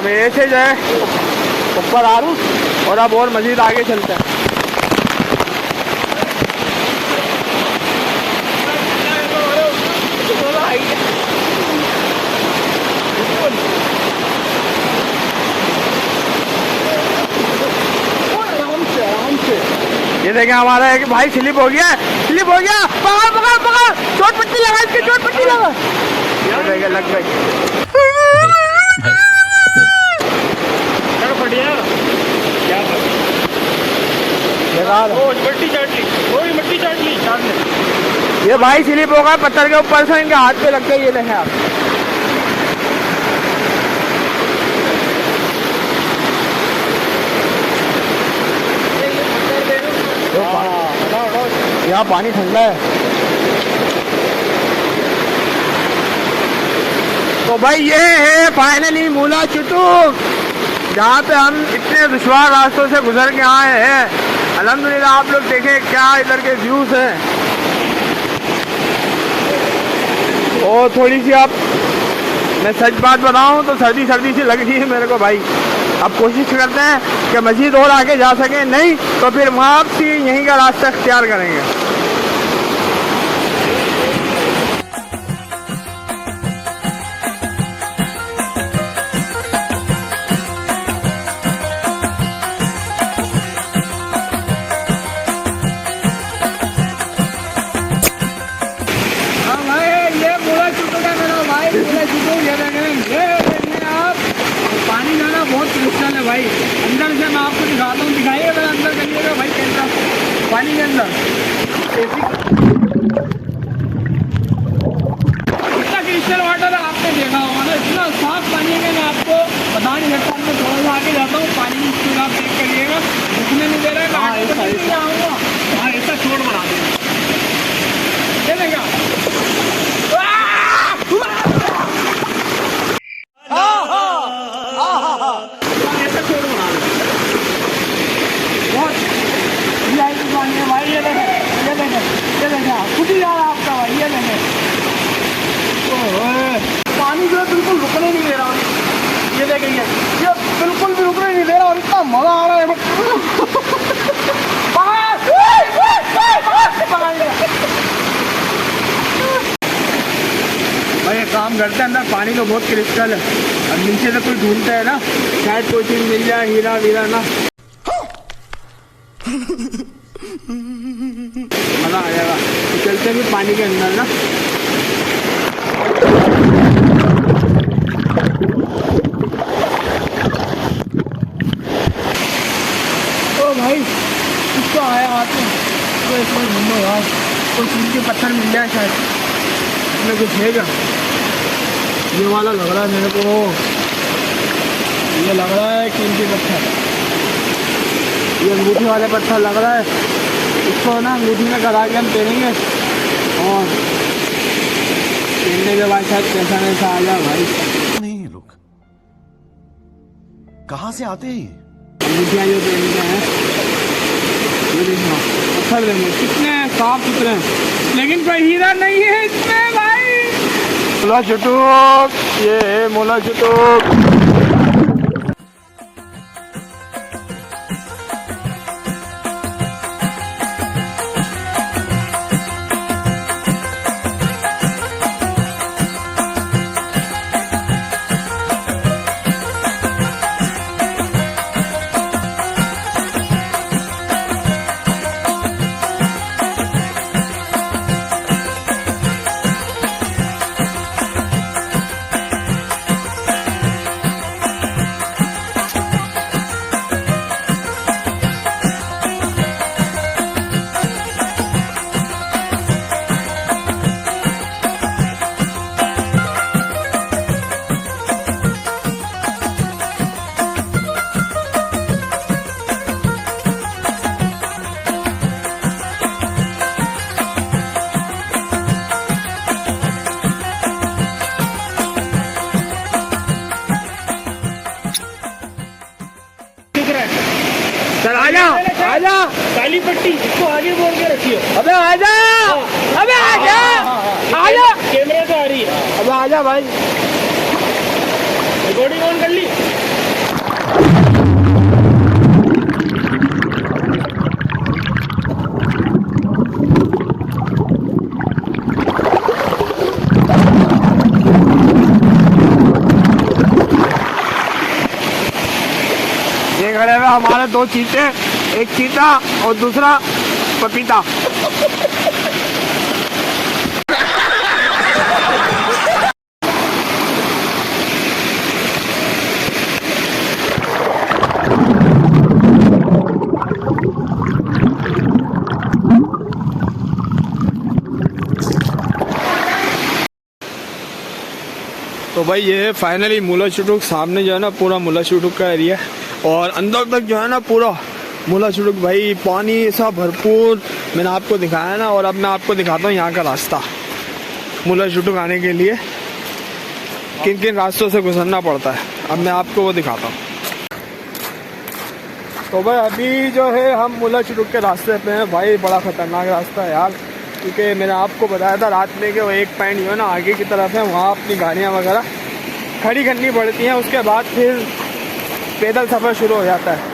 अब ऐसे जो है ऊपर आ रहा हूँ और अब और मज़ीद आगे चलते हैं। ये देखें हमारा है कि भाई स्लिप हो गया, स्लिप हो गया, पकड़ पकड़ पकड़, चोट पट्टी लगा इसकी, चोट पट्टी लगा, ये देखें लग गई। मट्टी चाट ली सामने। ये भाई स्लिप होगा पत्थर के ऊपर से, इनके हाथ पे लग गई। ये देखें आप, यहाँ पानी ठंडा है। तो भाई ये है फाइनली मूला चुटुक, जहाँ पे हम इतने दुश्वार रास्तों से गुजर के आए हैं। अल्हम्दुलिल्लाह आप लोग देखें क्या इधर के व्यूज हैं। और थोड़ी सी आप, मैं सच बात बताऊं तो सर्दी सर्दी सी लग रही है मेरे को भाई। अब कोशिश करते हैं कि मज़ीद और आगे जा सकें, नहीं तो फिर वापसी यहीं का रास्ता इख्तियार करेंगे। हाँ भाई, ये पूरा चुटुक है मेरा भाई, पूरा चुटुक। ये देखें आप, पानी जाना बहुत क्रिस्टल है भाई। अंदर से मैं आपको दिखाता हूँ, दिखाइए अगर अंदर करिएगा भाई कैसा पानी के अंदर इतना क्रिस्टल वाटर आपने देखा होगा ना, इतना साफ पानी है कि मैं आपको बता नहीं सकता। मैं थोड़ा सा आगे जाता हूँ, पानी की स्पीड आप चेक करिएगा, रुकने नहीं दे रहा है। मैं आऊँगा, हाँ ऐसा छोड़ बना देगा, ये देखा खुद ही आ रहा आपका भाई। ये देखें पानी जो है बिल्कुल रुकने नहीं दे रहा। ये देखें ये बिल्कुल भी रुकने नहीं दे रहा और इतना मजा आ रहा है। भाई एक काम करते हैं, अंदर पानी तो बहुत क्रिस्टल है, अब नीचे से कोई ढूंढते है ना, शायद कोई चीज मिल जाए, हीरा वीरा ना, मजा आ जाएगा। तो चलते भी पानी के अंदर ना। तो भाई इसको आया हाथ में, तो इसमें ढूंढो यार, कोई चीज के पत्थर मिल जाए शायद, इसमें कुछ है क्या? ये वाला लग रहा है मेरे को, ये लग रहा है कीमती पत्थर, ये अंगूठी वाले पत्थर लग रहा है। इसको ना अंगूठी में करा के हम पहनेंगे और पहनने के बाद शायद पैसा वैसा आ जाए भाई। नहीं ये लोग कहाँ से आते हैं? अंगूठियाँ जो पहनते हैं ये देखो पत्थर देंगे, कितने साफ सुथरे हैं, लेकिन कोई हीरा नहीं है इसमें भाई। मोला चुटुक, ये है मोला चुटुक। चल आजा आजा, काली पट्टी इसको आगे बोल के रखियो। अबे आजा, अबे आजा, आजा, कैमरे से आ रही है। अबे आजा भाई, रिकॉर्डिंग ऑन कर ली। ये खड़े हुए हमारे दो चीते, एक चीता और दूसरा पपीता। तो भाई ये फाइनली मुला शुटुक सामने जो है ना पूरा मुला शुटुक का एरिया है, और अंदर तक जो है ना पूरा मुला शुटुक भाई पानी ऐसा भरपूर मैंने आपको दिखाया ना। और अब मैं आपको दिखाता हूँ यहाँ का रास्ता मुला शुटुक आने के लिए, किन किन रास्तों से गुजरना पड़ता है, अब मैं आपको वो दिखाता हूँ। तो भाई अभी जो है हम मुला शुटुक के रास्ते पे हैं भाई, बड़ा ख़तरनाक रास्ता है यार, क्योंकि मैंने आपको बताया था रात में कि वो एक पॉइंट जो है ना आगे की तरफ है, वहाँ अपनी गाड़ियाँ वगैरह खड़ी करनी पड़ती हैं, उसके बाद फिर पैदल सफ़र शुरू हो जाता है।